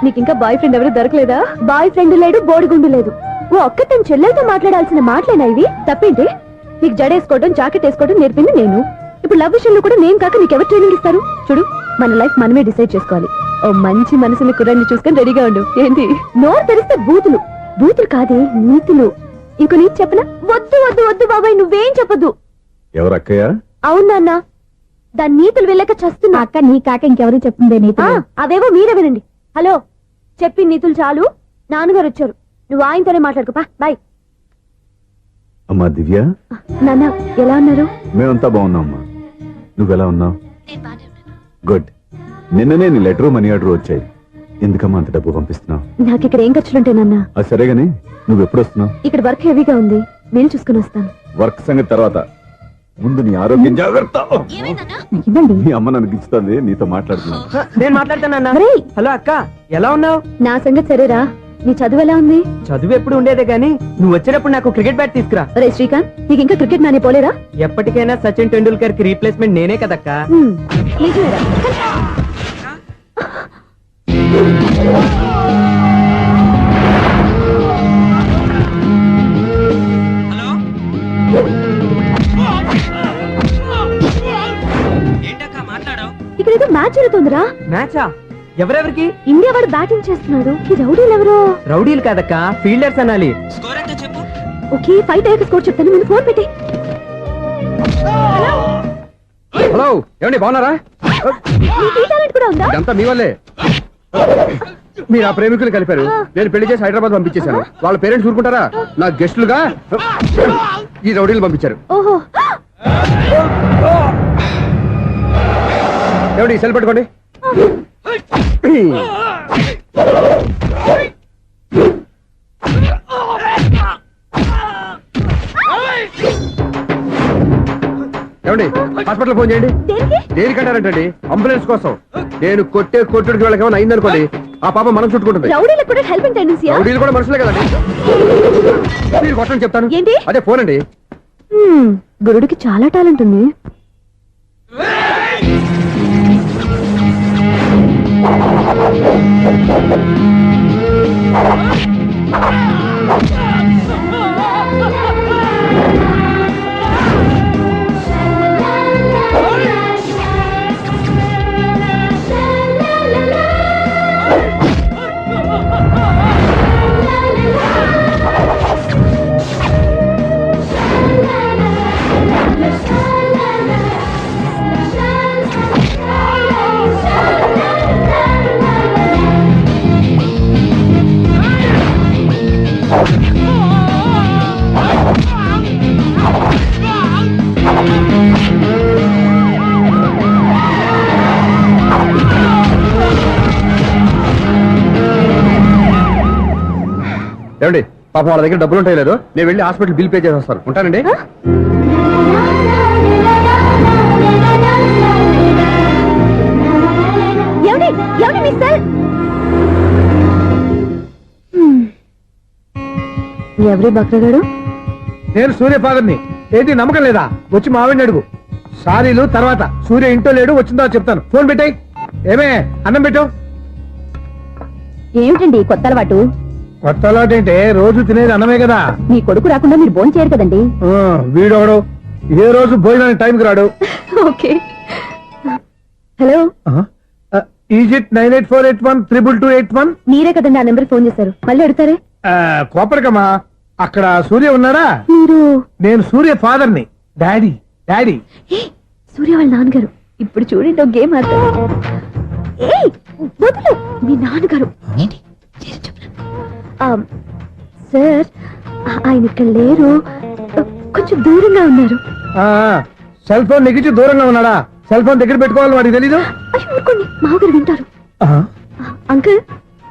నీకు ఇంకా boy friend ఎవరు దొరకలేదా? బాయ్ ఫ్రెండ్ లేడు, బోడిగుండు లేదు. ఓ ఒక్క తన చెల్లెలతో మాట్లాడాల్సిన మాటలేనా ఇవి? తప్పేంటి? నీకు జడేసుకోవడం, జాకెట్ వేసుకోవడం నేర్పింది నేను. ఇప్పుడు లవ్ విషయంలో కూడా నేను కాక నీకెవరు ట్రైనింగ్ ఇస్తారు? చూడు, మన లైఫ్ మనమే డిసైడ్ చేసుకోవాలి. ఓ మంచి మనసుని కుర్రాన్ని చూసుకొని రెడీగా ఉండు. ఏంటి నోరు తెరిస్తే బూతులు? బూతులు కాదే, నీతులు. ఇంకో నీతి చెప్పనా? వద్దు వద్దు వద్దు బాబాయ్, నువ్వేం చెప్పొద్దు. ఎవరు అక్కయ్య? అవునా అన్న, దాని నీతులు వెళ్ళక చస్తున్నా. అక్క నీ కాక ఇంకెవరు చెప్పిందే నీతులు? అవేవో మీరే వినండి. హలో, చెప్పి నీతులు చాలు. నాన్నగారు వచ్చారు, నువ్వు ఆయనతోనే మాట్లాడుకోపా. బాయ్. అమ్మా దివ్య, నాన్న ఎలా ఉన్నారు? మేమంతా బాగున్నాం అమ్మా. నువ్వెలా ఉన్నావు? గుడ్. నిన్ననే నీ లెటరు మనీ ఆర్డర్ వచ్చాయి. ఎందుకమ్మా అంత డబ్బు పంపిస్తున్నావు? నాకు ఇక్కడ ఏం ఖర్చులుంటాయి నాన్న. అది సరేగాని నువ్వు ఎప్పుడు వస్తున్నావు? ఇక్కడ వర్క్ హెవీగా ఉంది, నేను చూసుకుని వస్తాను. వర్క్ సంగతి తర్వాత, ముందు నీ ఆరోగ్యం జాగ్రత్త. నీ అమ్మ నన్ను గిచ్చుతుంది, నీతో మాట్లాడుతున్నాను. నేను మాట్లాడతానన్నా. హలో అక్క, ఎలా ఉన్నావు? నా సంగతి సరేరా, నీ చదువు ఎలా ఉంది? చదువు ఎప్పుడు ఉండేదే గానీ నువ్వు వచ్చేటప్పుడు నాకు క్రికెట్ బ్యాట్ తీసుకురా. రే శ్రీకాంత్, నీకు ఇంకా క్రికెట్ నానే పోలేరా? ఎప్పటికైనా సచిన్ టెండూల్కర్ కి రీప్లేస్మెంట్ నేనే కదక్క. నిజమేరా? ఇక్కడేదో మ్యాచ్ జరుగుతుందిరా. మ్యాచా? ఎవరెవరికి? ఇండియా వాడు బ్యాటింగ్ చేస్తున్నాడు. ఈ రౌడీలు ఎవరో? రౌడీలు కాదక్క, ఫీల్డర్స్ అనాలి. ఓకే, ఫైట్ అయ్యాక స్కోర్ చెప్తాను, ముందు ఫోన్ పెట్టి. హలో, ఏమండి బాగున్నారా? కూడా ఉందా? ఇదంతా మీ వల్లే. మీరు ఆ ప్రేమికులు కలిపారు, నేను పెళ్లి చేసి హైదరాబాద్ పంపించేశాను. వాళ్ళ పేరెంట్స్ ఊరుకుంటారా? నా గెస్టులుగా ఈ రౌడీలు పంపించారు. ఓహో, ఏమండి సెల్ పెట్టుకోండి. ఏమండి హాస్పిటల్ ఫోన్ చేయండి. దేనికంటారంటండి? అంబులెన్స్ కోసం. నేను కొట్టుడికి వాళ్ళకి ఏమైనా అయిందనుకోండి, ఆ పాప మనం చుట్టుకుంటుంది. రౌడీలకు కూడా హెల్పింగ్ టెండెన్సీ. రౌడీలు కూడా మనుషులే కదండి. మీరు కొట్టని చెప్తాను. ఏంటి? అదే ఫోన్ అండి. గురుడికి చాలా టాలెంట్ ఉంది. ఏమండి పాప వాళ్ళ దగ్గర డబ్బులు ఉంటాయి లేదు, నేను వెళ్ళి హాస్పిటల్ బిల్ పే చేసి వస్తాను. ఉంటానండి. ఎవరి బక్రగాడు? నేను సూర్య ఫాదర్ని. ఏంటి నమ్మకం లేదా? వచ్చి మావిడిని అడుగు. సారీలు తర్వాత. సూర్య ఇంటో లేడు, వచ్చిందో చెప్తాను. ఫోన్ పెట్టాయి. ఏమే అన్నం పెట్టు. ఏమిటండి కొత్త అలవాటు? కొత్త అలవాటు ఏంటే? రోజు తినేది అన్నమే కదా. మీ కొడుకు రాకుండా మీరు భోజనం చేయరు కదండి. వీడోడు ఏ రోజు భోజనానికి టైంకి రాడు. ఓకే. Hello, is it 9848132281. మీరే కదండి ఆ నెంబర్ ఫోన్ చేశారు, మళ్ళీ అడుగుతారే? కోపరికమ్మా, అక్కడ సూర్య ఉన్నారా? మీరు? నేను సూర్య ఫాదర్ని. Daddy daddy. సూర్య వాళ్ళ నాన్నగారు. ఇప్పుడు చూడండి ఒక గేమ్ ఆడతారు. వదులు, మీ నాన్నగారు. సార్, ఆయన ఇక్కడ లేరు, కొంచెం దూరంగా ఉన్నారు. సెల్ ఫోన్ నెగిచి దూరంగా ఉన్నాడా? సెల్ ఫోన్ దగ్గర పెట్టుకోవాలి, వాడికి తెలీదు. అయ్యో ఊరుకోండి, మామగారు వింటారు. అంకుల్,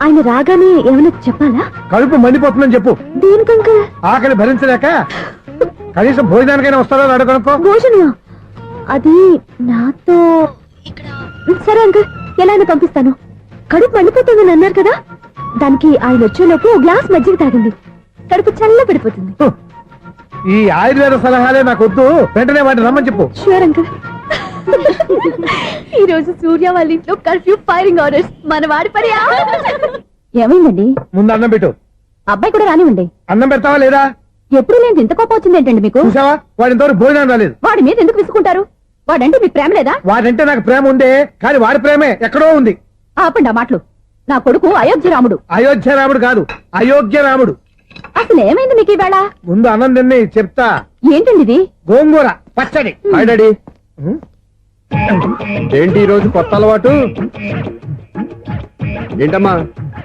ఆయన రాగానే ఏమైనా చెప్పాలా? కడుపు మండిపోతుందని చెప్పు. దేనికి అంకుల్? ఆకలి భరించలేక కనీసం భోజనానికైనా వస్తారో అడగనుకో. భోజనమా? అది నాతో ఇక్కడ. సరే అంకుల్, ఎలా అయినా పంపిస్తాను. కడుపు మండిపోతుందని అన్నారు కదా, దానికి ఆయన వచ్చేలోపు గ్లాస్ మజ్జిగ తాగండి, కడుపు చల్ల పడిపోతుంది. ఈ ఆయుర్వేద సలహాలే నాకు వద్దు, వెంటనే వాటిని రమ్మని చెప్పు. Sure uncle. ఈ రోజు సూర్య వాళ్ళ ఇంట్లో కర్ఫ్యూ ఫైరింగ్ ఆర్డర్స్ మన వాడి పని ఏమైందండి? ముందు అన్నం పెట్టు. అబ్బాయి కూడా రానివ్వండి. అన్నం పెడతావా లేదా? ఎప్పుడు నేను ఇంత కోపం వచ్చింది ఏంటండి మీకు? చూసావా వాడి ఇంతవరకు భోజనం రాలేదు. వాడి మీద ఎందుకు విసుకుంటారు? వాడంటే మీకు ప్రేమ లేదా? వాడంటే నాకు ప్రేమ ఉందే, కానీ వాడి ప్రేమే ఎక్కడో ఉంది. ఆపండి ఆ మాటలు. నా కొడుకు అయోధ్య రాముడు. అయోధ్య రాముడు కాదు, అయోగ్య రాముడు. అసలు ఏమైంది మీకు ఈవేళ? ముందు అన్నం తిని చెప్తా. ఏంటండి ఇది? గోంగూర పచ్చడి. Hi daddy. ఏంటి ఈ రోజు కొత్త అలవాటు? ఏంటమ్మా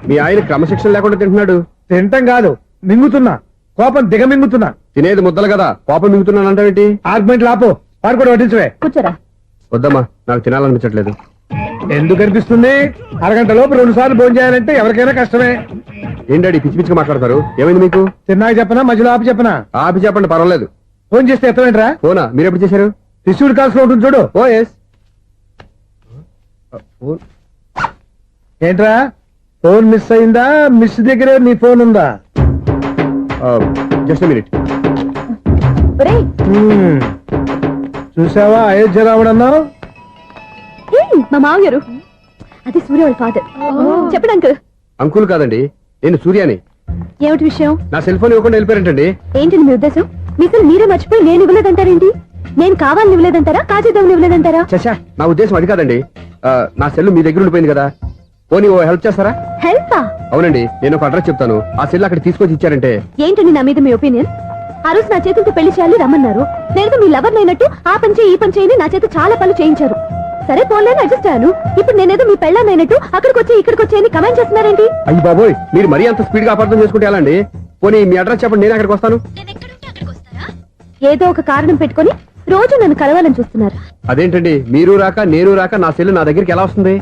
మీ ఆయన క్రమశిక్షణ లేకుండా తింటున్నాడు? తింటం కాదు, మింగుతున్నా. కోపం దిగమింగుతున్నా. తినేది ముద్దలు కదా, కోపం మింగుతున్నాను అంటావేంటి? ఆర్గ్యుమెంట్ లాపో, వాడు కూడా వడ్డించవే. కూర్చోరా. వద్దమ్మా, నాకు తినాలనిపించట్లేదు. ఎందుకు అనిపిస్తుంది? అరగంట లోపు 2 సార్లు భోజనం చేయాలంటే ఎవరికైనా కష్టమే. ఏం డాడీ పిచ్చి పిచ్చిగా మాట్లాడతారు? ఏమైంది మీకు? తిన్నాక చెప్పనా, మధ్యలో ఆపి చెప్పనా? ఆపి చెప్పండి, పర్వాలేదు. ఫోన్ చేస్తే ఎత్తమేంట్రా? ఫోనా? మీరు ఎప్పుడు చేశారు? రిసీవ్డ్ కాల్స్ లో ఉంటుంది చూడు. ఓ ఎస్. ఫోన్ ఏంట్రా, ఫోన్ మిస్ అయిందా? మిస్ దగ్గరే నీ ఫోన్ ఉందా? Just minute. ఒరేయ్, చూసావా అయోధ్య రాముడు అన్నావు? మా మామగారు. అది సూర్య వాళ్ళ ఫాదర్. చెప్పండి అంకుల్. అంకుల్ కాదండి, నేను సూర్యాని. ఏమిటి విషయం? నా సెల్ ఫోన్ ఇవ్వకుండా వెళ్ళిపోయారంటండి. ఏంటండి మీ ఉద్దేశం? మీసలు మీరే మర్చిపోయి నేను ఇవ్వలేదంటారేంటి? నేను కావాలని ఇవ్వలేదంటారా, కాజేద్దామని ఇవ్వలేదంటారా? చచ్చా, నా ఉద్దేశం అది కాదండి. నా సెల్ మీ దగ్గర ఉండిపోయింది కదా, పోనీ ఓ హెల్ప్ చేస్తారా? హెల్పా? అవునండి, నేను ఒక అడ్రస్ చెప్తాను, ఆ సెల్ అక్కడ తీసుకొచ్చి ఇచ్చారంటే. ఏంటండి నా మీద మీ ఒపీనియన్? ఆ రోజు నా చేతులతో పెళ్లి చేయాలి రమ్మన్నారు. నేను మీ లవర్ అయినట్టు ఆ పని చేయి ఈ పని చేయని నా చేత చాలా పనులు చేయించారు. సరే పోలేని అడ్జస్ట్ అయ్యాను. ఇప్పుడు నేనేదో మీ పెళ్ళాన్ని అయినట్టు అక్కడికి వచ్చి ఇక్కడికి వచ్చి అని కమెంట్ చేస్తున్నారేంటి? అయ్యి బాబోయ్, మీరు మరీ అంత స్పీడ్ గా అపార్థం చేసుకుంటే ఎలా అండి? పోనీ మీ అడ్రస్ చెప్పండి, నేను అక్కడికి వస్తాను. ఏదో ఒక కారణం పెట్టుకొని రోజు నన్ను కలవాలని చూస్తున్నారు. అదేంటండి, మీరు రాక నేను రాక నా సెల్ నా దగ్గరికి ఎలా వస్తుంది?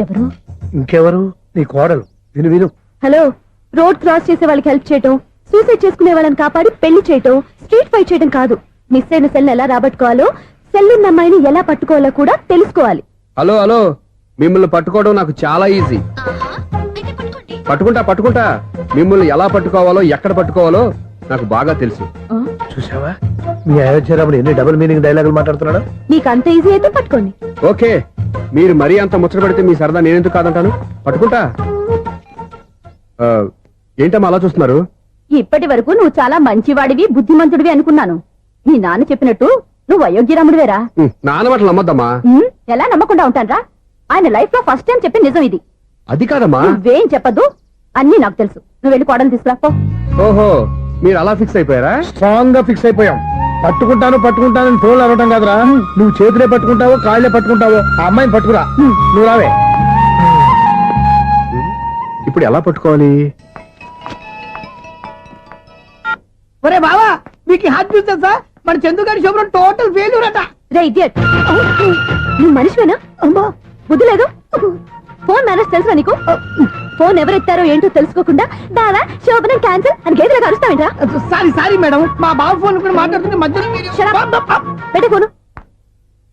ఎవరు? ఇంకెవరు? నీ కోడలు. విను విను. హలో, రోడ్ క్రాస్ చేసే వాళ్ళకి హెల్ప్ చేయటం, సూసైడ్ చేసుకునే వాళ్ళని కాపాడి పెళ్లి చేయటం, స్ట్రీట్ ఫైట్ చేయడం కాదు. మిస్ అయిన సెల్ ఎలా రాబట్టుకోవాలో, సెల్ ఉన్న అమ్మాయిని ఎలా పట్టుకోవాలో కూడా తెలుసుకోవాలి. హలో హలో, మిమ్మల్ని పట్టుకోవడం నాకు చాలా ఈజీ. పట్టుకుంటా. మిమ్మల్ని ఎలా పట్టుకోవాలో, ఎక్కడ పట్టుకోవాలో నాకు బాగా తెలుసు. చూసావా మీ అయోధ్య రాముడు ఎన్ని డబుల్ మీనింగ్ డైలాగులు మాట్లాడుతున్నాడు? మీకు అంత ఈజీ అయితే పట్టుకోండి. ఓకే, మీరు మరీ అంత ముచ్చట పెడితే మీ సరదా నేనెందుకు కాదంటాను. పట్టుకుంటా. ఏంటమ్మా అలా చూస్తున్నారు? ఇప్పటి వరకు నువ్వు చాలా మంచివాడివి, బుద్ధిమంతుడివి అనుకున్నాను. నీ నాన్న చెప్పినట్టు నువ్వు అయోగ్యరాముడివేరా? నాన్న మాటలు నమ్మద్దమ్మా. ఎలా నమ్మకుండా ఉంటానరా? ఆయన లైఫ్ లో ఫస్ట్ టైం చెప్పిన నిజం ఇది. అది కాదమ్మా. నువ్వేం చెప్పదు, అన్ని నాకు తెలుసు. నువ్వు వెళ్ళి కోడలు తీసుకురా పో. ఓహో, మీరు అలా ఫిక్స్ అయిపోయారా? స్ట్రాంగ్ గా ఫిక్స్ అయిపోయాం. పట్టుకుంటాను ఫోన్లు అడగటం కాదురా. నువ్వు చేతులే పట్టుకుంటావో కాళ్ళే పట్టుకుంటావో ఆ అమ్మాయిని పట్టుకురా. నువ్వు రావే. ఇప్పుడు ఎలా పట్టుకోవాలి? ఒరే బావా, మీకు హాట్ న్యూస్ తెలుసా? మన చందుగారి శుభ్రం టోటల్ ఫెయిల్యూర్ అట. రే ఇడియట్, నువ్వు మనిషివేనా? అమ్మా బుద్ధి లేదు. ఫోన్ మేనేజ్ తెలుసా నీకు? ఫోన్ ఎవరెత్తారో ఏంటో తెలుసుకోకుండా దాదా శోభనం క్యాన్సిల్ అని గేదెలకు అరుస్తావేంట్రా? సారీ మేడం, మా బావ ఫోన్ కూడా మాట్లాడుతుంటే మధ్యలో పెట్టే ఫోను.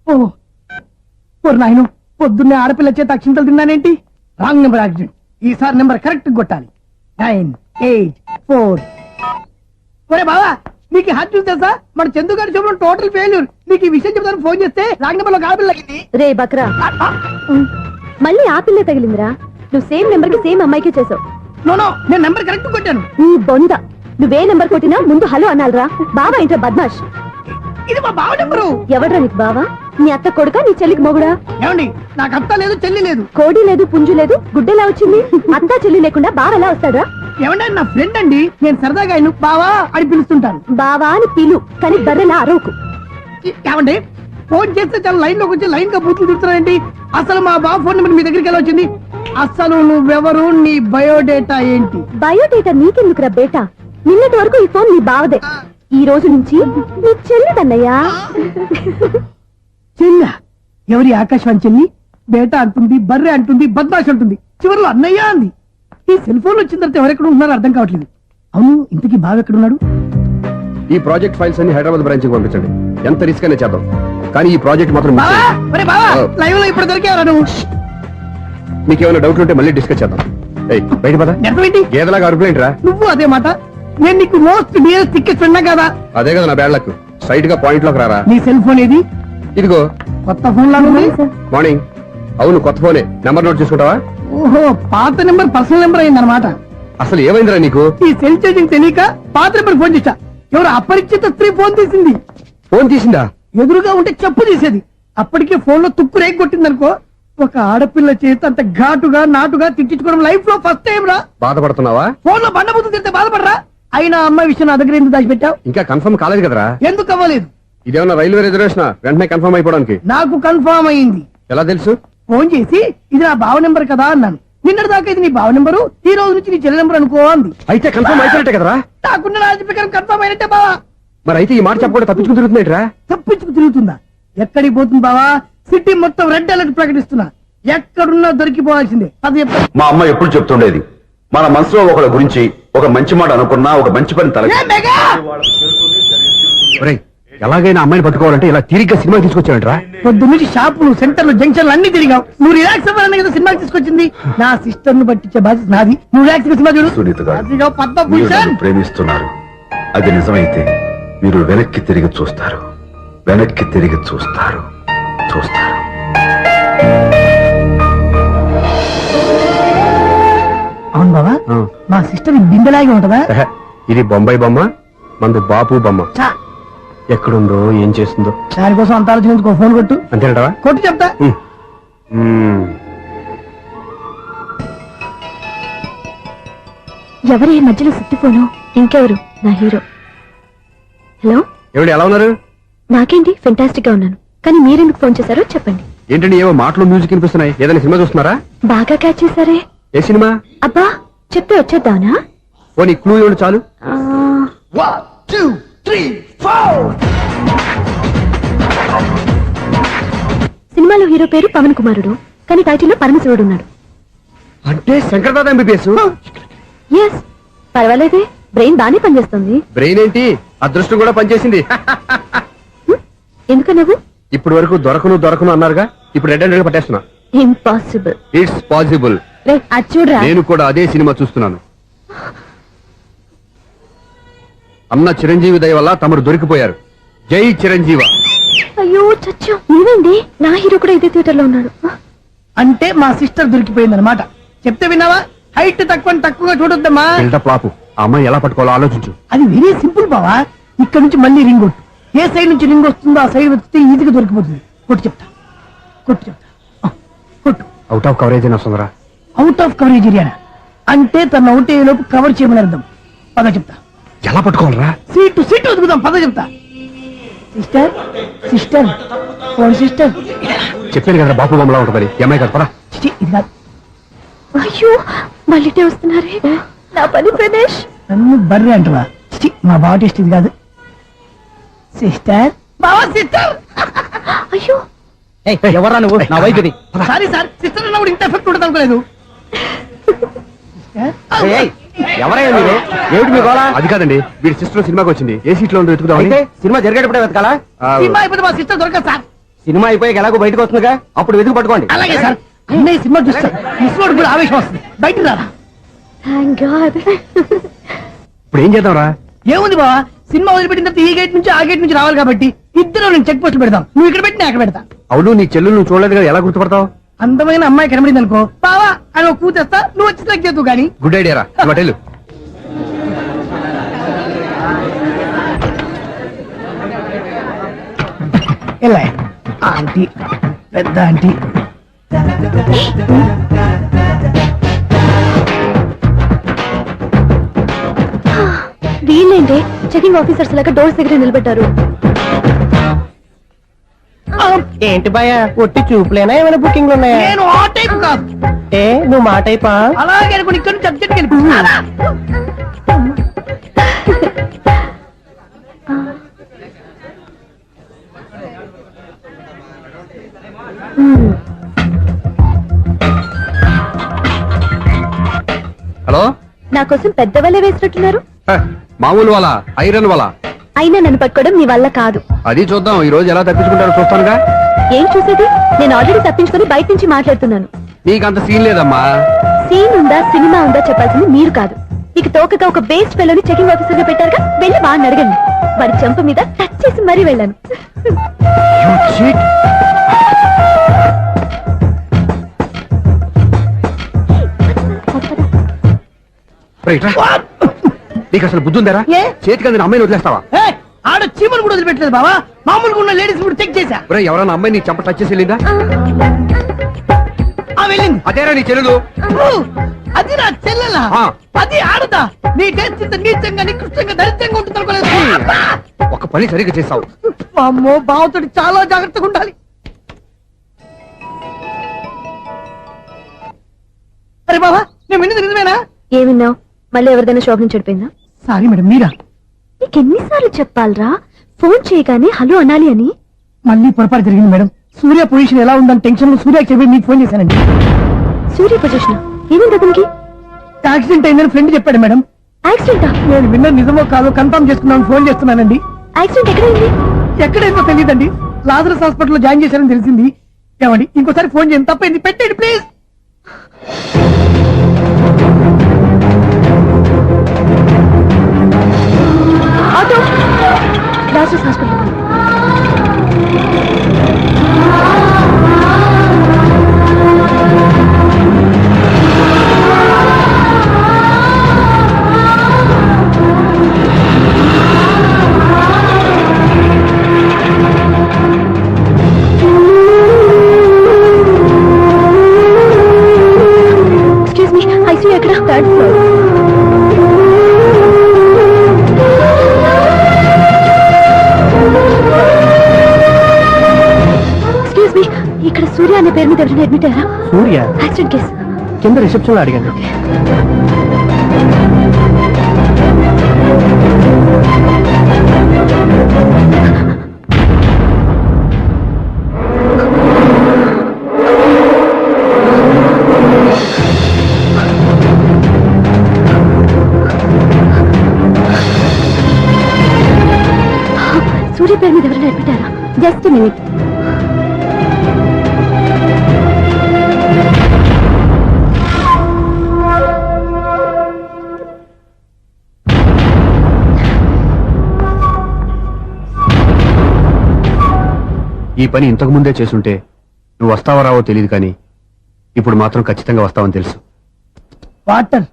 ఓ నాయను, పొద్దున్నే ఆడపిల్ల చేత అక్షింతలు తిన్నానేంటి? Wrong number accident. ఈసారి నెంబర్ కరెక్ట్ కొట్టాలి. 9, 8, 4. ఒరే బావా, నీకు హాట్ న్యూస్ తెలుసా? మన చందుగారి శుభ్రం టోటల్ ఫెయిల్యూర్. నీకు ఈ విషయం చెప్తాను ఫోన్ చేస్తే రాంగ్ నెంబర్ లో ఆడపిల్ల తగ్గింది. రే బక్రా, మళ్ళీ ఆ పిల్లే తగిలిందిరా. నువ్వు సేమ్ నెంబర్ కి సేమ్ అమ్మాయికే చేసావు. నో నేను నెంబర్ కరెక్ట్ కొట్టాను. నీ బొంద, నువ్వే నెంబర్ కొట్టినా ముందు హలో అనాలరా. బావా ఏంట్రా బద్మాష్? ఇది మా బావ నెంబరు. ఎవడ్రా నీకు బావా? నీ అత్త కొడుకా, నీ చెల్లికి మొగుడా? ఏమండి, నాకు అత్త లేదు చెల్లి లేదు. కోడి లేదు పుంజు లేదు, గుడ్డెలా వచ్చింది? అత్త చెల్లి లేకుండా బావ ఎలా వస్తాడా? ఏమంటే నా ఫ్రెండ్ అండి, నేను సరదాగా ఆయన బావా అని పిలుస్తుంటాను. బావా అని పిలు, కానీ బర్రెలా అరవకు. ఏమండి, ఫోన్ చేస్తే చాలా లైన్ లోకి వచ్చి లైన్ గా బూతులు తిడుతున్నాయండి. అసలు మా బావ ఫోన్ నెంబర్ మీ దగ్గరికి ఎలా వచ్చింది? అసలు నువ్వెవరు, నీ బయోడేటా ఏంటి? బయోడేటా నీకెందుకురా బేటా? నిన్నటి వరకు ఈ ఫోన్ నీ బావదే, ఈ రోజు నుంచి నీ చెల్లిదన్నయ్యా. చెల్ల ఎవరి? ఆకాశవాణి చెల్లి. బేటా అంటుంది, బర్రె అంటుంది, బద్మాష్ అంటుంది, చివరిలో అన్నయ్య అంది. ఈ సెల్ ఫోన్ వచ్చిన తర్వాత ఎవరెక్కడ ఉంటున్నారో అర్థం కావట్లేదు. అవును, ఇంతకీ బావ ఎక్కడున్నాడు? ఈ ప్రాజెక్ట్ ఫైల్స్ అన్ని హైదరాబాద్ బ్రాంచ్ కి పంపించండి. ఎంత రిస్క్ అయినా చేద్దాం, కానీ ఈ ప్రాజెక్ట్ మాత్రం miss బావా, చేయొద్దు. ఒరే బావా, లైవ్ లో ఇప్పుడు దొరికేవరా నువ్వు? మీకేమైనా డౌట్ ఉంటే మళ్ళీ డిస్కస్ చేద్దాం. ఏయ్, బయట పద. నెరవేంటి? గేదలాగా అరుపులేంట్రా? నువ్వు అదే మాట. నేను నీకు మోస్ట్ డియరెస్ట్ టికెట్స్ విన్నా కదా. అదే కదా నా బ్యాడ్ లక్. స్ట్రైట్ గా పాయింట్ లోకి రారా. నీ సెల్ ఫోన్ ఏది? ఇదిగో కొత్త ఫోన్ లాగా ఉంది. మార్నింగ్. అవును కొత్త ఫోనే. నెంబర్ నోట్ చేసుకుంటావా? ఓహో, పాత నెంబర్ పర్సనల్ నెంబర్ అయిందన్నమాట. అసలు ఏమైందిరా నీకు? ఈ సెల్ చేసింగ్ తెలియక పాత నెంబర్ ఫోన్ చేశా. ఎవరు అపరిచిత స్త్రీ ఫోన్ తీసింది. ఫోన్ తీసిందా? ఎదురుగా ఉంటే చెప్పు తీసేది. అప్పటికే ఫోన్ లో తుక్కు రేగి కొట్టిందనుకో. ఒక ఆడపిల్ల చేత అంత ఘాటుగా నాటుగా తిట్టించుకోవడం లైఫ్ లో ఫస్ట్ టైం రా. బాధపడుతున్నావా? ఫోన్ లో బండబుద్ధి తింటే బాధపడరా? అయినా అమ్మాయి విషయం నా దగ్గర ఎందుకు దాచిపెట్టావు? ఇంకా కన్ఫర్మ్ కాలేదు కదరా? ఎందుకు అవ్వలేదు? ఇదేమన్నా రైల్వే రిజర్వేషన్? వెంటనే కన్ఫర్మ్ అయిపోవడానికి. నాకు కన్ఫర్మ్ అయింది. ఎలా తెలుసు? ఫోన్ చేసి ఇది నా బావ నెంబర్ కదా అన్నాను. నిన్నటి దాకా ఇది నీ బావ నెంబరు, ఈ రోజు నుంచి నీ చెల్లి నెంబర్ అనుకో అంది. అయితే కన్ఫర్మ్ అయిపోయినట్టే కదరా? నాకున్న రాజు ప్రకారం కన్ఫర్మ్ అయినట్టే బావా. మరి అయితే ఈ మాట చెప్పకుండా తప్పించుకుని తిరుగుతున్నాయిట్రా? తప్పించుకు తిరుగుతుందా? ఎక్కడికి పోతుంది బావా? సిటీ మొత్తం రెడ్ అలర్ట్ ప్రకటిస్తున్నా. ఎక్కడున్నా దొరికిపోవాల్సిందే. అది చెప్ప మా అమ్మ ఎప్పుడు చెప్తుండేది, మన మనసులో ఒకళ్ళ గురించి ఒక మంచి మాట అనుకున్నా ఒక మంచి పని తల ఏ మెగా! ఒరేయ్, ఎలాగైనా అమ్మాయిని పట్టుకోవాలంటే ఇలా తిరిగ్గా సినిమా తీసుకొచ్చాడంట్రా. పొద్దు నుంచి షాపులు, సెంటర్లు, జంక్షన్లు అన్ని తిరిగావు. నువ్వు రిలాక్స్ అవ్వాలని కదా సినిమాకి తీసుకొచ్చింది. నా సిస్టర్ ను పట్టించే బాధ్యత నాది. నువ్వు రిలాక్స్ సినిమా చూడు. సునీత గారు, అదిగో పద్మ మీరు భూషణ్. నన్ను ప్రేమిస్తున్నారు. అది నిజమైతే మీరు వెనక్కి తిరిగి చూస్తారు. వెనక్కి తిరిగి చూస్తారు. చూస్తారు. అవును బావా, మా సిస్టర్ బిందెలాగే ఉంటదా? ఎహె, ఇది బొంబాయి బొమ్మ, మందు బాపు బొమ్మ. చా, ఎక్కడుందో ఏం చేస్తుందో. దానికోసం అంత ఆలోచించుకో. ఫోన్ కొట్టు. అంతేనటవా? కొట్టు చెప్తా. ఎవరి ఈ మధ్యలో సుత్తి ఫోను? ఇంకెవరు? నా హీరో. హలో, ఎవడు ఎలా ఉన్నారు? నాకేంటి ఫెంటాస్టిక్ గా ఉన్నాను. కానీ మీరెందుకు ఫోన్ చేశారో చెప్పండి. ఏంటండి ఏవో మాటలు మ్యూజిక్ వినిపిస్తున్నాయి? ఏదైనా సినిమా చూస్తున్నారా? బాగా క్యాచ్ చేశారే. ఏ సినిమా? అబ్బా, చెప్తే వచ్చేద్దానా? ఓ నీ క్లూ ఇవ్వండి చాలు. ఆ, 1 2 3 4. సినిమాలో హీరో పేరు పవన్ కుమారుడు, కానీ టైటిల్లో పరమశివుడు ఉన్నాడు. అంటే శంకర్దాద ఎంబీబీఎస్. ఎస్, పర్వాలేదే, బ్రెయిన్ బానే పనిచేస్తుంది. బ్రెయిన్ ఏంటి, అదృష్టం కూడా పనిచేసింది. ఎందుకన్నావు? ఇప్పటి వరకు దొరకను అన్నారుగా, ఇప్పుడు రెడ్ హ్యాండెడ్ గా పట్టేస్తున్నా. ఇంపాసిబుల్. It's possible. రే, అది చూడరా. నేను కూడా అదే సినిమా చూస్తున్నాను. అన్న చిరంజీవి దయ వల్ల తమరు దొరికిపోయారు. జై చిరంజీవ. అయ్యో చచ్చాం. ఏమైంది? నా హీరో కూడా ఇదే థియేటర్ లో ఉన్నాడు. అంటే మా సిస్టర్ దొరికిపోయింది అనమాట. చెప్తే విన్నావా? హైట్ తక్కువగా చూడొద్దమ్మా. బిల్డప్ లాపు. ఆ అమ్మాయి ఎలా పట్టుకోవాలో ఆలోచించు. అది వెరీ సింపుల్ బావా. ఇక్కడ నుంచి మళ్ళీ రింగ్ కొట్టు. ఏ సైడ్ నుంచి రింగ్ వస్తుందో ఆ సైడ్ వెతికితే ఈజీగా దొరికిపోతుంది. కొట్టు చెప్తా. ఆ, కొట్టు. అవుట్ ఆఫ్ కవరేజ్ అయినా వస్తుందిరా. అవుట్ ఆఫ్ కవరేజ్ ఏరియా అంటే తన అవుట్ అయ్యే లోపు కవర్ చేయమని అర్థం. పద చెప్తా. ఎలా పట్టుకోవాలరా? సీటు వెతుకుదాం. పద చెప్తా. Sister phone sister. చెప్పాను కదా బాపు బొమ్మలా ఉంటుంది. అమ్మాయి కదా పరా. చిచి, ఇది కాదు. అయ్యో, మళ్ళీ వస్తున్నారే. నా పని ప్రదేశ్. నన్ను బర్రె అంటవా? చిచి, మా బావ టేస్ట్ ఇది కాదు. సిస్టర్, బావా సిస్టర్. అయ్యో, ఎవరా నువ్వు? నా వైఫ్ ఇది. సారీ సార్, సిస్టర్ అన్నప్పుడు ఇంత ఎఫెక్ట్ ఉండదు అనుకోలేదు. ఎవరైనా మీరు? ఏమిటి మీ గోళ? అది కాదండి, వీడి సిస్టర్ సినిమాకి వచ్చింది. ఏ సీట్ లో ఉందో వెతుకుదాం. సినిమా జరిగేటప్పుడే వెతకాలా? సినిమా అయిపోతే మా సిస్టర్ దొరకదు సార్. సినిమా అయిపోయాక ఎలాగో బయటకు వస్తుందిగా, అప్పుడు వెతుకు పట్టుకోండి. అలాగే సార్. అన్నయ్య సినిమా చూస్తారు. మిస్వాడు కూడా ఆవేశం వస్తుంది. బయట రారా. Thank God. ఇప్పుడు ఏం చేద్దాంరా? ఏముంది బావా, సినిమా వదిలిపెట్టిన తర్వాత ఈ గేట్ నుంచి ఆ గేట్ నుంచి రావాలి కాబట్టి ఇద్దరు నేను చెక్ పోస్టులు పెడతాం. నువ్వు ఇక్కడ పెట్టి నేను అక్కడ పెడతా. అవును, నీ చెల్లెలు నువ్వు చూడలేదు కదా, ఎలా గుర్తుపడతావు? అందమైన అమ్మాయి కనబడింది అనుకో, బావా అని ఒక కూతేస్తా. నువ్వు వచ్చి సెలెక్ట్ చేద్దు కానీ. గుడ్ ఐడియా రా. హోటల్ ఎలా ఆంటీ, పెద్ద ఆంటీ. వీళ్ళేంటి చెకింగ్ ఆఫీసర్స్ లాగా డోర్స్ దగ్గర నిలబెట్టారు. ఏంటి భయ ఒట్టి చూపులేనా ఏమైనా బుకింగ్లు ఉన్నాయా? నేను ఆ టైప్ కాదు. ఏ నువ్వు మా టైపా? అలాగే అనుకుని ఇక్కడ నుంచి అర్జెంట్కి వెళ్ళిపోతున్నా. హలో. నా కోసం పెద్ద వలే వేసినట్టున్నారు. మామూలు వాళ్ళ ఐరన్ వాళ్ళ. అయినా నన్ను పట్టుకోవడం మీ వల్ల కాదు. అది చూద్దాం, ఈ రోజు ఎలా తప్పించుకుంటారో చూస్తానుగా. ఏం చూసేది? నేను ఆల్రెడీ తప్పించుకొని బయట నుంచి మాట్లాడుతున్నాను. నీకు అంత సీన్ లేదమ్మా. సీన్ ఉందా సినిమా ఉందా చెప్పాల్సింది మీరు కాదు. మీకు తోకగా ఒక బేస్ట్ ఫెలోని చెకింగ్ ఆఫీసర్ గా పెట్టారుగా, వెళ్ళి వాడిని అడగండి. వాడి చెంప మీద టచ్ చేసి మరీ వెళ్ళాను. నీకు అసలు బుద్ధి ఉందారా? ఏ? చేతికి అందిన అమ్మాయిని వదిలేస్తావా? ఏయ్, ఆడ చీమను కూడా వదిలిపెట్టలేదు బావా. మామూలుగా ఉన్న లేడీస్ కూడా చెక్ చేశా. ఒరేయ్, ఎవరైనా అమ్మాయి నీ చెంప టచ్ చేసి వెళ్ళిందా? ఆ వెళ్ళింది. అదేరా నీ చెల్లెలు. ఓ, అది నా చెల్లెలా? ఆ. అది ఆడదా? నీ టేస్ట్ ఇంత నీచంగా నికృష్టంగా దరిద్రంగా ఉంటుంది అనుకోలేదు. ఒక పని సరిగ్గా చేస్తావు. అమ్మో, బావతోటి చాలా జాగ్రత్తగా ఉండాలి. అరే బావా, నేను విన్నది నిజమేనా? ఏమిన్నావు? మళ్ళీ ఎవరిదైనా షాప్ నుంచి చెడిపోయిందా? సారీ మేడం, మీరా? నీకెన్నిసార్లు చెప్పాలరా ఫోన్ చేయగానే హలో అనాలి అని? మళ్ళీ పొరపాటు జరిగింది మేడం. సూర్య పొజిషన్ ఎలా ఉందని టెన్షన్ లో సూర్యకి చెప్పి మీకు ఫోన్ చేశానండి. సూర్య పొజిషన్ ఏమైంది అతనికి? యాక్సిడెంట్ అయిందని ఫ్రెండ్ చెప్పాడు మేడం. యాక్సిడెంటా? నేను విన్న నిజమో కాదో కన్ఫర్మ్ చేసుకున్నాను, ఫోన్ చేస్తున్నానండి. యాక్సిడెంట్ ఎక్కడైంది? ఎక్కడైందో తెలియదండి. లాజరస్ హాస్పిటల్లో జాయిన్ చేశారని తెలిసింది. ఏమండి, ఇంకోసారి ఫోన్ చేయండి, తప్పైంది, పెట్టండి please. Auto Lazarus hospital. Excuse me, ICU ఎక్కడ? Third floor. ఎక్స్క్యూజ్ మీ, ఇక్కడ సూర్య అనే పేరు మీద ఎవరైనా అడ్మిట్ అయ్యారా? Surya accident case. కింద రిసెప్షన్ లో అడిగాను. సూర్య పేరు మీద ఎవరైనా అడ్మిట్ అయ్యారా? Just minute. ఈ పని ఇంతకు ముందే చేసుంటే నువ్వు వస్తావో రావో తెలియదు, కానీ ఇప్పుడు మాత్రం ఖచ్చితంగా వస్తావని తెలుసు. వాటర్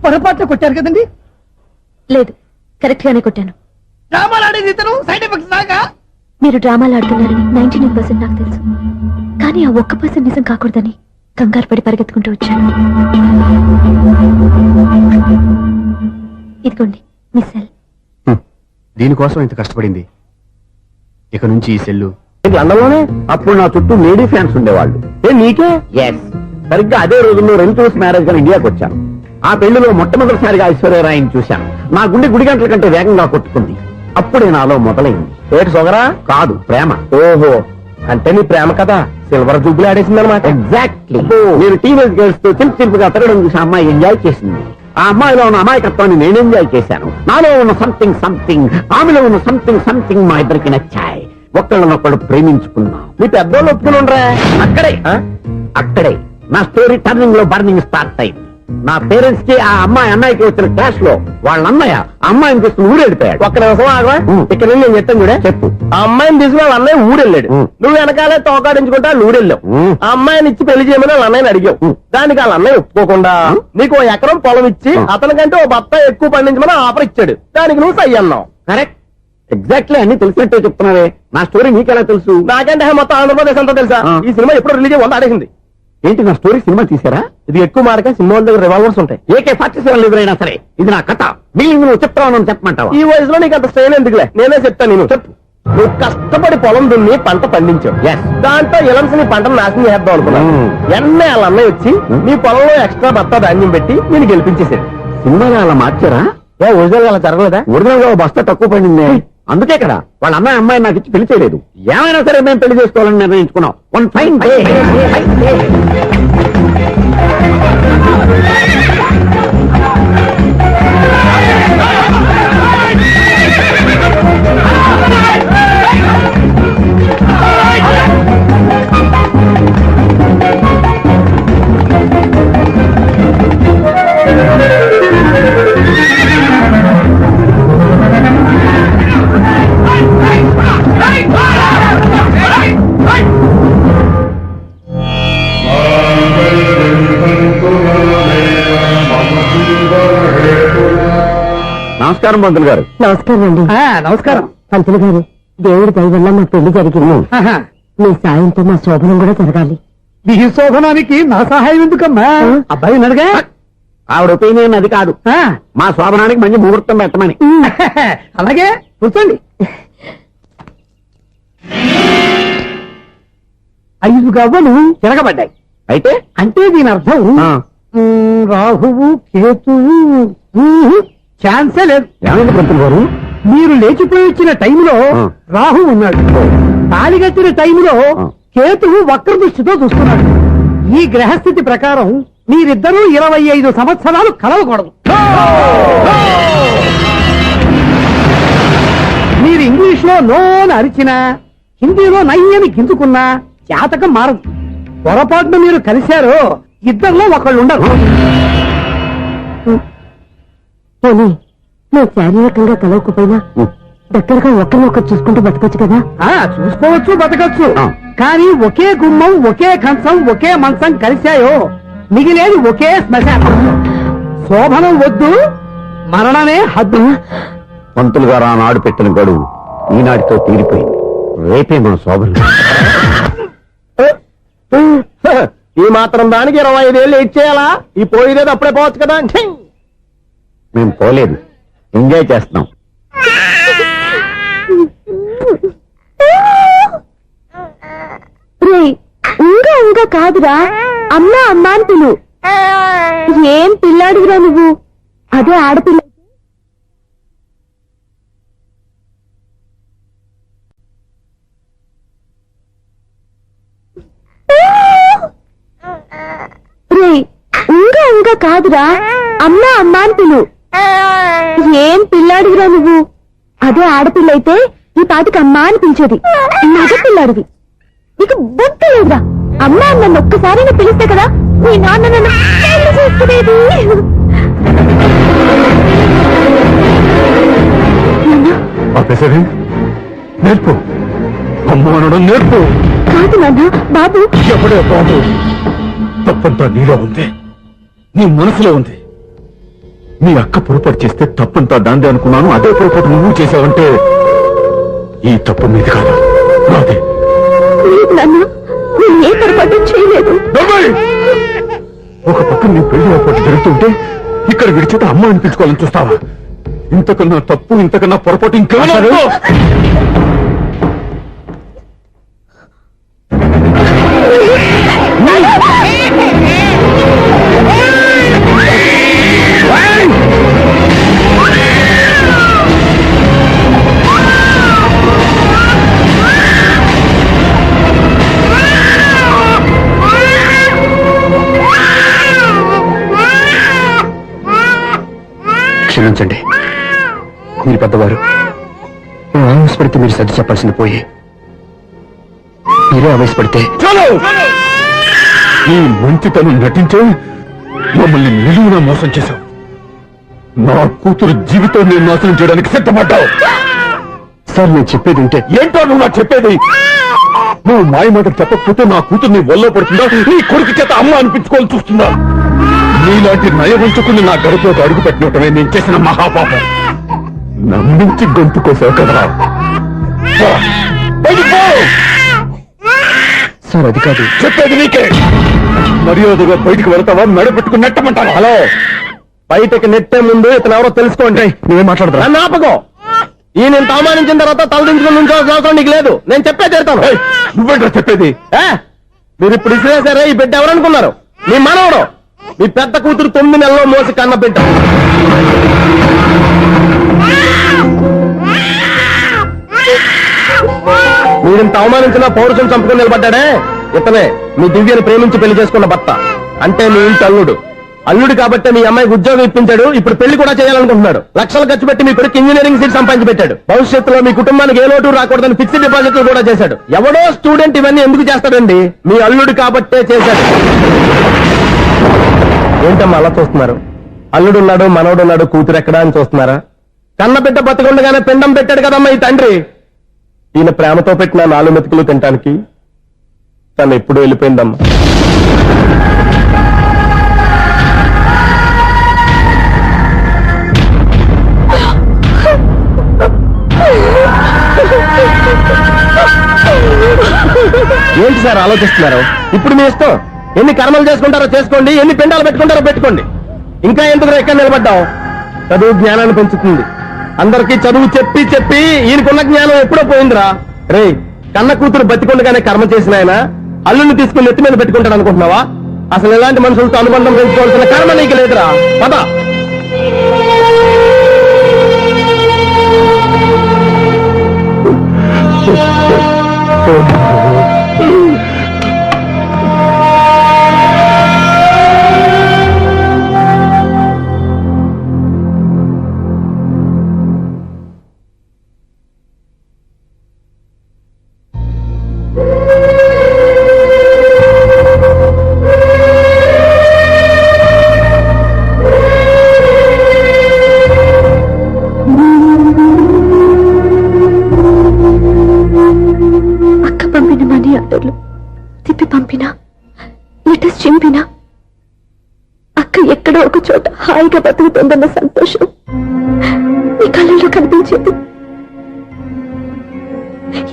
పొరపాట్లు కొట్టారు కదండి. లేదు, కరెక్ట్ గానే కొట్టాను. డ్రామాలు ఆడేది ఇతను, సైడ్ ఎఫెక్ట్స్ దాకా. మీరు డ్రామాలు ఆడుతున్నారని 99% నాకు తెలుసు, కానీ ఆ 1% నిజం కాకూడదని కంగారు పడి పరిగెత్తుకుంటూ వచ్చాను. ఇదిగోండి మీ సెల్. దీనికోసం ఇంత కష్టపడింది. ఇక నుంచి ఈ సెల్లు లండన్లోనే. అప్పుడు నా చుట్టూ లేడీ ఫ్యాన్స్ ఉండేవాళ్ళు. నీకే? ఎస్. సరిగ్గా అదే రోజుల్లో రిలేటివ్స్ మ్యారేజ్ గా ఇండియాకి వచ్చాను. ఆ పెళ్లిలో మొట్టమొదటిసారిగా ఐశ్వర్యరాయని చూశాను. నా గుండె గుడి గంటల కంటే వేగంగా కొట్టుకుంది. అప్పుడే నాలో మొదలైంది. ఏటి సొగరా? కాదు, ప్రేమ. ఓహో, అంటే నీ ప్రేమ కదా సిల్వర్ జూబ్లీ ఆడేసిందనమాట. ఎగ్జాక్ట్లీ. నేను టీనేజ్ గర్ల్స్ తో చిలిపి చిలిపిగా తిరగడం చూసి అమ్మాయి ఎంజాయ్ చేసింది. ఆ అమ్మాయిలో ఉన్న అమాయకత్వాన్ని నేను ఎంజాయ్ చేశాను. నాలో ఉన్న సంథింగ్ సంథింగ్, ఆమెలో ఉన్న సంథింగ్ సంథింగ్ మా ఇద్దరికి నచ్చాయి. ఒక్కళ్ళనొక్కడు ప్రేమించుకున్నాం. మీ పెద్దోళ్ళు ఒప్పుకుని ఉండరా? అక్కడే నా స్టోరీ టర్నింగ్ లో బర్నింగ్ స్టార్ట్ అయింది. నా పేరెంట్స్ కి ఆ అమ్మాయి అన్నయ్యకి వచ్చిన క్లాష్ లో వాళ్ళ అన్నయ్య అమ్మాయిని తీసుకుని ఊరెళ్ళిపోయాడు. ఒక్క నిమిషం ఆగవా? ఇక్కడ నేను చెప్తాను కూడా చెప్పు. ఆ అమ్మాయిని తీసుకుని వాళ్ళ అన్నయ్య ఊరెళ్ళాడు. నువ్వు వెనకాలే తోకాడించుకుంటా ఊరెళ్ళావు. ఆ అమ్మాయిని ఇచ్చి పెళ్లి చేయమని వాళ్ళ అన్నయ్యని అడిగావు. దానికి వాళ్ళ అన్నయ్య ఒప్పుకోకుండా నీకు 1 ఎకరం పొలం ఇచ్చి అతనికంటే 1 బత్తా ఎక్కువ పండించమని ఆఫర్ ఇచ్చాడు. దానికి నువ్వు సై అన్నావు. కరెక్ట్, ఎగ్జాక్ట్లీ అన్ని తెలిసినట్టే చెప్తున్నావే. నా స్టోరీ నీకెలా తెలుసు? నాకంటే మొత్తం ఆంధ్రప్రదేశ్ అంతా తెలుసా? ఈ సినిమా ఎప్పుడు రిలీజ్ అయ్యి 100 ఆడేసింది. ఏంటి, నా స్టోరీ సినిమా తీసారా? ఇది ఎక్కువ మార్గా సినిమా దగ్గర రివాల్వర్స్ ఉంటాయి. AK-47 ఎదురైనా సరే ఇది నా కథ. మిగిలింది నువ్వు చెప్తావు చెప్పమంటావా? ఈ వయసులో నీకు అంత స్ట్రెయిన్ ఎందుకులే, నేనే చెప్తాను. నేను చెప్పు. నువ్వు కష్టపడి పొలం దున్ని పంట పండించావు. దాంతో ఇలంస్ నీ పంటను నాశనం చేద్దాం అనుకున్నాను. ఎన్నే వాళ్ళ అన్నయ్య వచ్చి నీ పొలంలో ఎక్స్ట్రా బత్తా ధాన్యం పెట్టి నేను గెలిపించేసాడు. సినిమాలో అలా మార్చారా? ఒరిజినల్ అలా జరగలేదా? ఒరిజినల్ గా బస్తా తక్కువ పడింది, అందుకే కదా వాళ్ళ అమ్మాయి నాకు ఇచ్చి పెళ్లి చేయలేదు. ఏమైనా సరే మేము పెళ్లి చేసుకోవాలని నిర్ణయించుకున్నాం. One fine day. నమస్కారం పంతులు గారు. నమస్కారం అండి. నమస్కారం. పంతులు గారు, దేవుడి దయ వల్ల మా పెళ్లి జరిగింది. ఆహా. మీ సాయంతో మా శోభనం కూడా జరగాలి. మీ శోభనానికి నా సహాయం ఎందుకమ్మా? అబ్బాయి ఉన్నాడుగా. ఆవిడ ఒపీనియన్ అది కాదు, ఆ, మా శోభనానికి మంచి ముహూర్తం పెట్టమని. అలాగే కూర్చోండి. 5 గవ్వలు తిరగబడ్డాయి. అయితే అంటే దీని అర్థం ఆ, రాహువు కేతువు ఛాన్సే లేదు. ఏమైంది పంతులు గారు? మీరు లేచిపోయి వచ్చిన టైంలో ఆ. రాహు ఉన్నాడు. తాళిగట్టిన టైంలో ఆ. కేతువు వక్ర దృష్టితో చూస్తున్నాడు. ఈ గ్రహస్థితి ప్రకారం మీరిద్దరూ 25 సంవత్సరాలు కలవకూడదు. మీరు ఇంగ్లీష్ లో నోన్ అరిచినా, హిందీలో నయ్యని గింజుకున్నా జాతకం మారదు. పొరపాటున మీరు కలిశారో ఇద్దరిలో ఒకళ్ళు ఉండరు. పోనీ మేము శారీరకంగా కలవకపోయినా దగ్గరగా ఒకరినొకరు చూసుకుంటూ బతకొచ్చు కదా. చూసుకోవచ్చు, బతకచ్చు. ఆ. కానీ ఒకే గుమ్మం, ఒకే కంచం, ఒకే మంచం కలిశాయో మిగిలేది ఒకే శ్మశానం. శోభనం వద్దు, మరణమే హద్దు. పంతులు గారు ఆనాడు పెట్టిన గడువు ఈనాటితో తీరిపోయింది. రేపే మన శోభనం. ఈ మాత్రం దానికి 25 ఏళ్ళు ఇచ్చేయాలా? ఈ పోయేది అప్పుడే పోవచ్చు కదా. మేము పోలేదు, ఎంజాయ్ చేస్తున్నాం. ఇంకా కాదురా, అమ్మా అమ్మా అని పిలు. ఏం పిల్లాడివిరా నువ్వు? అదే ఆడపిల్ల. ఇంకా కాదురా, అమ్మా అమ్మా అని పిలు. ఏం పిల్లాడివిరా నువ్వు? అదే ఆడపిల్ల అయితే ఈ పాటికి అమ్మా అని పిలిచేది. మగ పిల్లాడివి, నీకు బుద్ధి లేదురా. అమ్మా నన్ను ఒక్కసారైనా పిలిస్తే కదా మీ నాన్న నన్ను పెళ్లి చేసుకునేది. ఆపేసరి నేర్పు, అమ్మ అనడం నేర్పు. కాదు నాన్న, బాబు. ఎప్పుడే బాబు, తప్పంతా నీలో ఉంది, నీ మనసులో ఉంది. నీ అక్క పొరపాటు చేస్తే తప్పంతా దాందే అనుకున్నాను. అదే పొరపాటు నువ్వు చేసావంటే ఈ తప్పు మీది కాదు, నాదే. లేదు నాన్న, నేను ఏ పొరపాటు చేయలేదు. నవ్వై! ఒక పక్క నీ పెళ్లి ఏర్పాటు జరుగుతుంటే ఇక్కడ విడిచేత అమ్మ అనిపించుకోవాలని చూస్తావా? ఇంతకన్నా తప్పు, ఇంతకన్నా పొరపాటు ఇంకా క్షమించండి, మీరు పెద్దవారు. నేను ఆవేశపడితే మీరు సర్ది చెప్పాల్సింది పోయి మీరే ఆవేశపడితే. చాలు! ఈ మంచితనం నటించే మమ్మల్ని నిలువున మోసం చేశావు. నా కూతురు జీవితం నేను నాశనం చేయడానికి సిద్ధపడ్డావు. సార్, నేను చెప్పేది ఉంటే. ఏంటో నువ్వు నాకు చెప్పేది? నువ్వు మాయ మాట చెప్పకపోతే నా కూతురు నీ ఒళ్ళో పడుతుందా, నీ కొడుకు చేత అమ్మ అనిపించుకోవాలని చూస్తుందా? నీలాంటి నయవంచుకుని నా గడపలోకి అడుగు పెట్టినటమే నేను చేసిన మహాపాపం. నమ్మించి గొంతు కోసావు కదరా. పో, బయటికి పో. సార్, అది కాదు. చెప్పేది నీకే. మర్యాదగా బయటికి వెళ్తావా, మెడపెట్టుకుని నెట్టమంటావా? హలో, బయటకి నెట్టే ముందు ఇతను ఎవరో తెలుసుకోండి. నువ్వేం మాట్లాడతా? నన్ను ఆపకో. ఈ నేను అవమానించిన తర్వాత తలదించుకుని నుంచోవాల్సిన అవసరం నీకు లేదు. నేను చెప్పే తీరుతాను. నువ్వేంటో చెప్పేది? మీరు ఇప్పుడు ఇసిరేసారే, ఈ బిడ్డ ఎవరనుకున్నారు? మీ మనవడు, మీ పెద్ద కూతురు 9 నెలల్లో మోసి కన్న బిడ్డ. మీరింత అవమానించిన పౌరుషం చంపుకుని నిలబడ్డాడే, ఇతనే మీ దివ్యని ప్రేమించి పెళ్లి చేసుకున్న భర్త. అంటే మీ ఇంటి అల్లుడు. అల్లుడు కాబట్టి మీ అమ్మాయికి ఉద్యోగం ఇప్పించాడు. ఇప్పుడు పెళ్లి కూడా చేయాలనుకుంటున్నాడు. లక్షలు ఖర్చు పెట్టి మీ కొడుకు ఇంజనీరింగ్ సీట్ సంపాదించి పెట్టాడు. భవిష్యత్తులో మీ కుటుంబానికి ఏ లోటు రాకూడదని ఫిక్స్డ్ డిపాజిట్లు కూడా చేశాడు. ఎవడో స్టూడెంట్ ఇవన్నీ ఎందుకు చేస్తాడండి? మీ అల్లుడు కాబట్టే చేశాడు. ఏంటమ్మా అలా చూస్తున్నారు? అల్లుడున్నాడు, మనవడున్నాడు, కూతురు ఎక్కడా అని చూస్తున్నారా? కన్నబిడ్డ బతికుండగానే పిండం పెట్టాడు కదమ్మా ఈ తండ్రి. ఈయన ప్రేమతో పెట్టిన 4 మెతుకులు తినటానికి తను ఎప్పుడు వెళ్ళిపోయిందమ్మా. సార్ ఆలోచిస్తున్నారు? ఇప్పుడు మీ ఇష్టం. ఎన్ని కర్మలు చేసుకుంటారో చేసుకోండి, ఎన్ని పిండాలు పెట్టుకుంటారో పెట్టుకోండి. ఇంకా ఎందుకు ఎక్కడ నిలబడ్డావు? చదువు జ్ఞానాన్ని పెంచుతుంది. అందరికీ చదువు చెప్పి చెప్పి ఈయనకున్న జ్ఞానం ఎప్పుడో పోయిందిరా. రే, కన్న కూతురు బతికొండగానే కర్మ చేసిన ఆయన అల్లుని తీసుకుని నెత్తి మీద పెట్టుకుంటాడు అనుకుంటున్నావా? అసలు ఎలాంటి మనుషులతో అనుబంధం పెంచుకోవాల్సిన కర్మ నీకు లేదురా. పద. తిప్పి పంపినా, లెటర్స్ చింపినా అక్క ఎక్కడో ఒక చోట హాయిగా బతుకుతుందన్న సంతోషం ఈ కళ్ళలో కనిపించేది.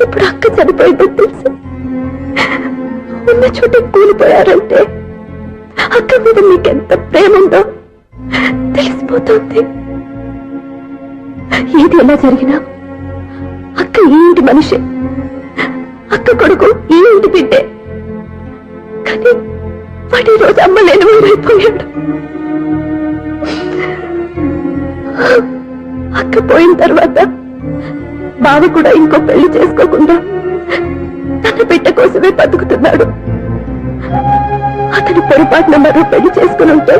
ఇప్పుడు అక్క చనిపోయిందని తెలిసి ఉన్న చోట కూలిపోయారంటే అక్క మీద మీకెంత ప్రేమ ఉందో తెలిసిపోతుంది. ఏది ఎలా జరిగినా అక్క ఈ ఇంటి మనిషి, అక్క కొడుకు ఈ ఇంటి బిడ్డే. కానీ వాడి రోజు అమ్మ లేని ఊరైపోయాడు. అక్క పోయిన తర్వాత బావ కూడా ఇంకో పెళ్లి చేసుకోకుండా తన బిడ్డ కోసమే బతుకుతున్నాడు. అతను పొరపాటున మరో పెళ్లి చేసుకుని ఉంటే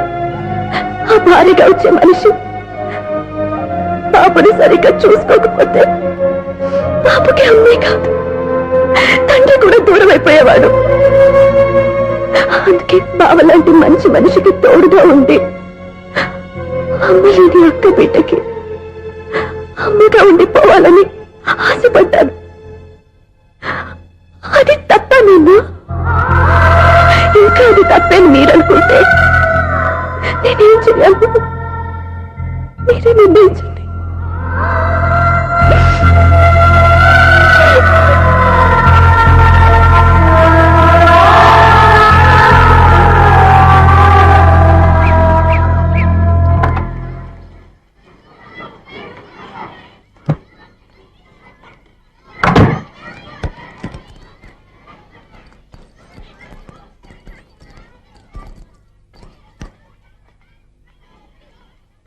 ఆ భారీగా వచ్చే మనిషి బాబుని సరిగ్గా చూసుకోకపోతే బాబుకి అమ్మే కాదు తండ్రి కూడా దూరం అయిపోయేవాడు. అందుకే బావలాంటి మంచి మనిషికి తోడుగా ఉండి అమ్మలేని అక్క బిడ్డకి అమ్మగా ఉండిపోవాలని ఆశపడ్డాను. అది తప్ప నేను ఇంకా అది తప్పని మీరనుకుంటే నేనేం చేయాలి? మీరే నిర్ణయించండి.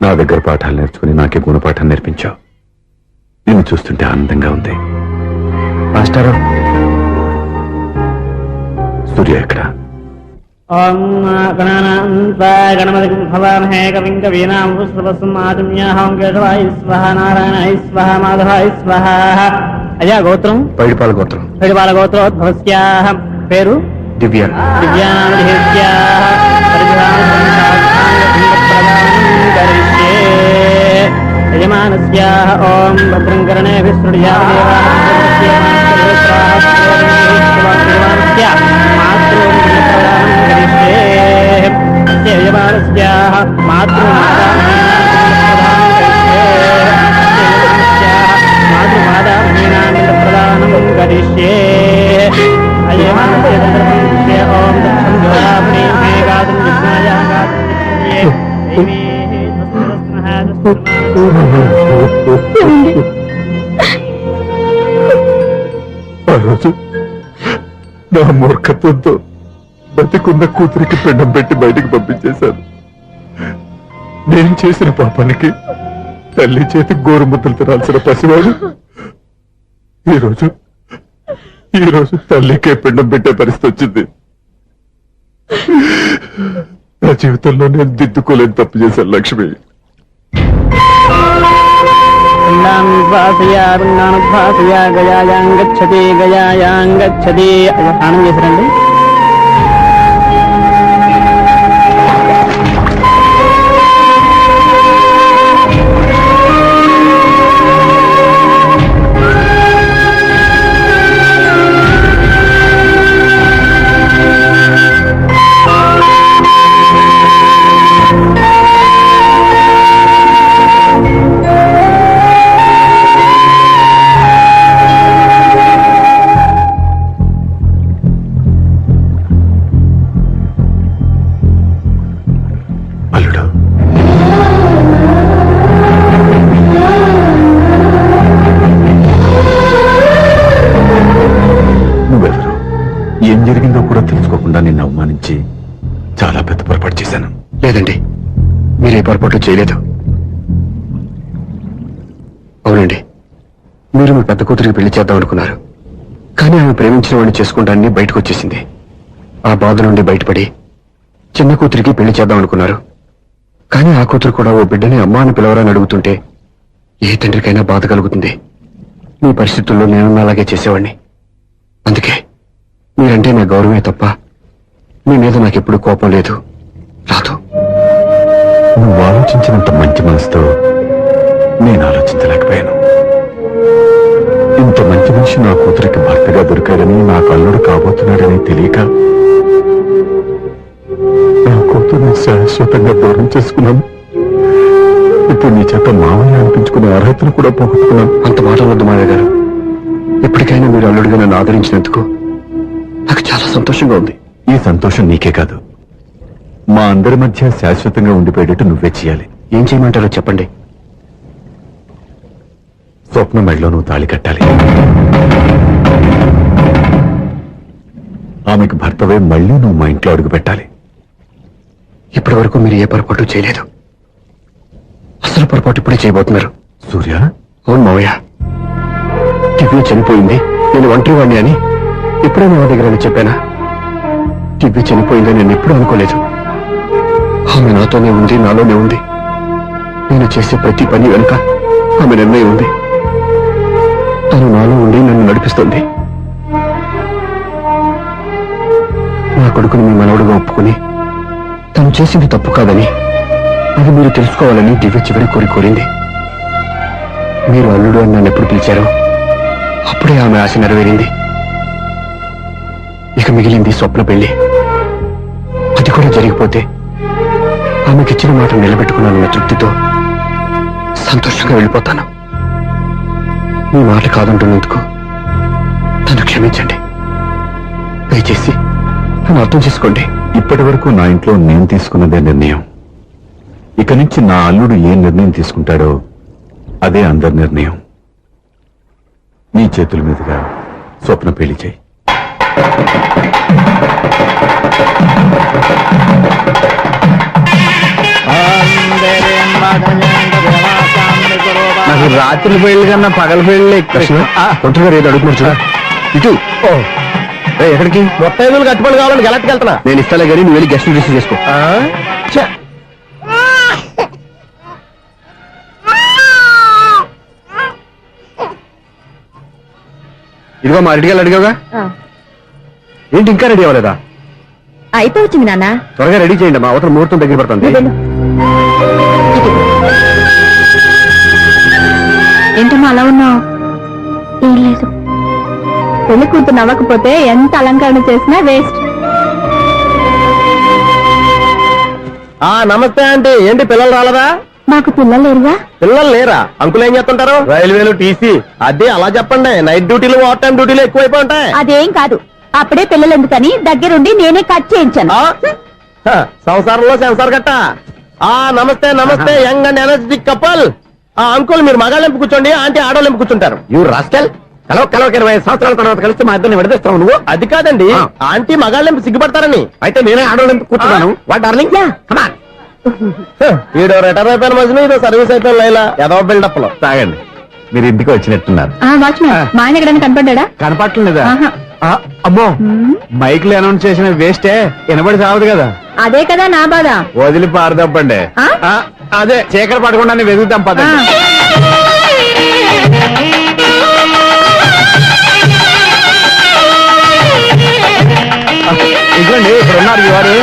నా దగ్గర పాఠాలు నేర్చుకుని నాకే గుణపాఠం నేర్పించావు. నిన్ను చూస్తుంటే ఆనందంగా ఉంది. మాస్టారు, సూర్య ఎక్కడ? గణపతి భవామహే కవిం కవీనాం పుష్పవస్మాతుమ్యాహం కేశవాయ స్వహ నారాయణాయ స్వహ మాధవాయ స్వహ. అయ్యా గోత్రం? పైడిపాల గోత్రం. పైడిపాల గోత్రోద్భవస్యాః. పేరు? దివ్య. యజమానస్యాః ఓం భద్రం కర్ణేభిః మాతృమాదామహీనాంగ కరిష్యే. ఓం ఆ రోజు నా మూర్ఖత్వంతో బతికున్న కూతురికి పిండం పెట్టి బయటికి పంపించేశాను. నేను చేసిన పాపానికి తల్లి చేతి గోరుముద్దలు తినాల్సిన పసివాడు ఈ రోజు తల్లికే పిండం పెట్టే పరిస్థితి వచ్చింది. నా జీవితంలో నేను దిద్దుకోలేని తప్పు చేశాను లక్ష్మి. గయాయాంగచ్చతి గయాయాంగచ్చతి. స్నానం చేశారండి? చాలా పెద్ద పొరపాటు చేశాను. లేదండి, మీరే పొరపాటు చేయలేదు. అవునండి, మీరు మీ పెద్ద కూతురికి పెళ్లి చేద్దాం అనుకున్నారు. కానీ ఆమె ప్రేమించిన వాడిని చేసుకుంటానని బయటకు వచ్చేసింది. ఆ బాధ నుండి బయటపడి చిన్న కూతురికి పెళ్లి చేద్దాం అనుకున్నారు. కానీ ఆ కూతురు కూడా ఓ బిడ్డని అమ్మా అని పిలవరని అడుగుతుంటే ఏ తండ్రికైనా బాధ కలుగుతుంది. మీ పరిస్థితుల్లో నేను అలాగే చేసేవాడిని. అందుకే మీరంటే నా గౌరవమే తప్ప మీ మీద నాకెప్పుడు కోపం లేదు, రాదు. నువ్వు ఆలోచించినంత మంచి మనసుతో నేను ఆలోచించలేకపోయాను. ఇంత మంచి మనిషి నా కూతురికి భర్తగా దొరికాడని, నాకు అల్లుడు కాబోతున్నాడని తెలియక నా కూతుర్ని శాశ్వతంగా దూరం చేసుకున్నాను. ఇప్పుడు నీ చేత మామయ్య అనిపించుకునే అర్హతను కూడా పోగొట్టుకున్నాను. అంత మాట వద్దు మావయ్య గారు. ఎప్పటికైనా మీరు అల్లుడిగా నన్ను ఆదరించినందుకు నాకు చాలా సంతోషంగా ఉంది. ఈ సంతోషం నీకే కాదు, మా అందరి మధ్య శాశ్వతంగా ఉండిపోయేటట్టు నువ్వే చేయాలి. ఏం చేయమంటారో చెప్పండి. స్వప్న మెడలో నువ్వు తాళి కట్టాలి. ఆమెకు భర్తవే మళ్ళీ నువ్వు మా ఇంట్లో అడుగు పెట్టాలి. ఇప్పటి వరకు మీరు ఏ పొరపాటు చేయలేదు. అసలు పొరపాటు ఇప్పుడే చేయబోతున్నారు. సూర్య, అవును మావయ్య, దివ్య చనిపోయింది, నేను ఒంటరి వాణ్ణి అని ఎప్పుడైనా మా దగ్గర చెప్పానా? దివ్య చనిపోయిందని నేను ఎప్పుడూ అనుకోలేదు. ఆమె నాతోనే ఉంది, నాలోనే ఉంది. నేను చేసే ప్రతి పని వెనుక ఆమె నిర్ణయం ఉంది. తను నాలో ఉండి నన్ను నడిపిస్తుంది. నా కొడుకుని మీ మనవడుగా ఒప్పుకుని తను చేసింది తప్పు కాదని, అది మీరు తెలుసుకోవాలని దివ్య చివరి కోరింది. మీరు అల్లుడు అని నన్ను ఎప్పుడు పిలిచారో అప్పుడే ఆమె ఆశ నెరవేరింది. ఇక మిగిలింది స్వప్న పెళ్లి. అది కూడా జరిగిపోతే ఆమెకిచ్చిన మాట నిలబెట్టుకున్నానన్న తృప్తితో సంతోషంగా వెళ్ళిపోతాను. మీ మాట కాదంటున్నందుకు నన్ను క్షమించండి. దయచేసి నన్ను అర్థం చేసుకోండి. ఇప్పటి వరకు నా ఇంట్లో నేను తీసుకున్నదే నిర్ణయం. ఇక నుంచి నా అల్లుడు ఏ నిర్ణయం తీసుకుంటాడో అదే అందరి నిర్ణయం. నీ చేతుల మీదుగా స్వప్న పెళ్లి చేయి. నాకు రాత్రి పెళ్లి కన్నా పగల పెళ్లి కొంచెం ఏదో అడుగుతున్నారు చూడ. ఇటు ఎక్కడికి? మొత్తం ఐదులు కట్టుబడి కావాలని గెలట్టుకు వెళ్తున్నా. నేను ఇస్తాలే కానీ నువ్వు వెళ్ళి గెస్ట్ రిసీవ్ చేసుకో. ఇదిగో మా రెడీగా అడిగావుగా, ఏంటి ఇంకా రెడీ అవ్వలేదా? అయితే వచ్చింది నాన్న. త్వరగా రెడీ చేయండి, మా అవతల ముహూర్తం దగ్గర పడుతుంది. ఏంటమ్మా అలా ఉన్నావు? ఏం లేదు, పెళ్లి కూతురు నవ్వకపోతే ఎంత అలంకరణ చేసినా వేస్ట్. నమస్తే ఆంటీ, ఏంటి పిల్లలు రాలదా? మాకు పిల్లలు లేరుగా. పిల్లలు లేరా? అంకులు ఏం చేస్తుంటారు? రైల్వేలు, టీసీ. అదే అలా చెప్పండి, నైట్ డ్యూటీలు ఓవర్ టైం డ్యూటీలు ఎక్కువైపోయి ఉంటాయి. అదేం కాదు, అప్పుడే పిల్లలు ఎందుకని దగ్గరుండి నేనే కట్ చేయించాను. సంసారంలో సెన్సార్ గట్ట. నమస్తే నమస్తే, young and energetic couple. Uncle మీరు మగాళ్ళు ఎంపు కూర్చోండి, ఆంటీ ఆడోళ్ళు ఎంపు కూర్చుంటారు. యూ రాస్కెల్, కలవ 20 సంవత్సరాల తర్వాత కలిసి మా ఇద్దరిని విడదీస్తావు నువ్వు. అది కాదండి, ఆంటీ మగాళ్ళు ఎంపు సిగ్గుపడతారని. అయితే నేనే ఆడవాళ్ళని కూర్చున్నాను. What darling, come on. ఈడో రిటైర్ అయిపోయిన మధ్యన ఇదో సర్వీస్ అయిపోయిన లైలా ఏదో బిల్డప్ లో. తాగండి, మీరు ఇంటికి వచ్చినట్టున్నారు. వాచ్మెన్ మా ఆయన ఎక్కడైనా కనపడ్డా? కనపట్లేదా? ఆహా. అమ్మో, మైక్ లో అనౌన్స్ చేసిన వేస్టే, వినబడి సావదు కదా. అదే కదా నా బాధ. వదిలి పారదప్పండి. అదే చీకటి పడకుండా వెతుకుతాం పదండి. ఇదిగోండి ఇక్కడ ఉన్నారు ఈ వారు.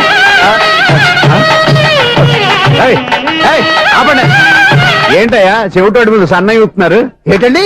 ఆపండి, ఏంటయ్యా చెవిటోడి మీద సన్నయ్య ఊపుతున్నారు? ఏంటండి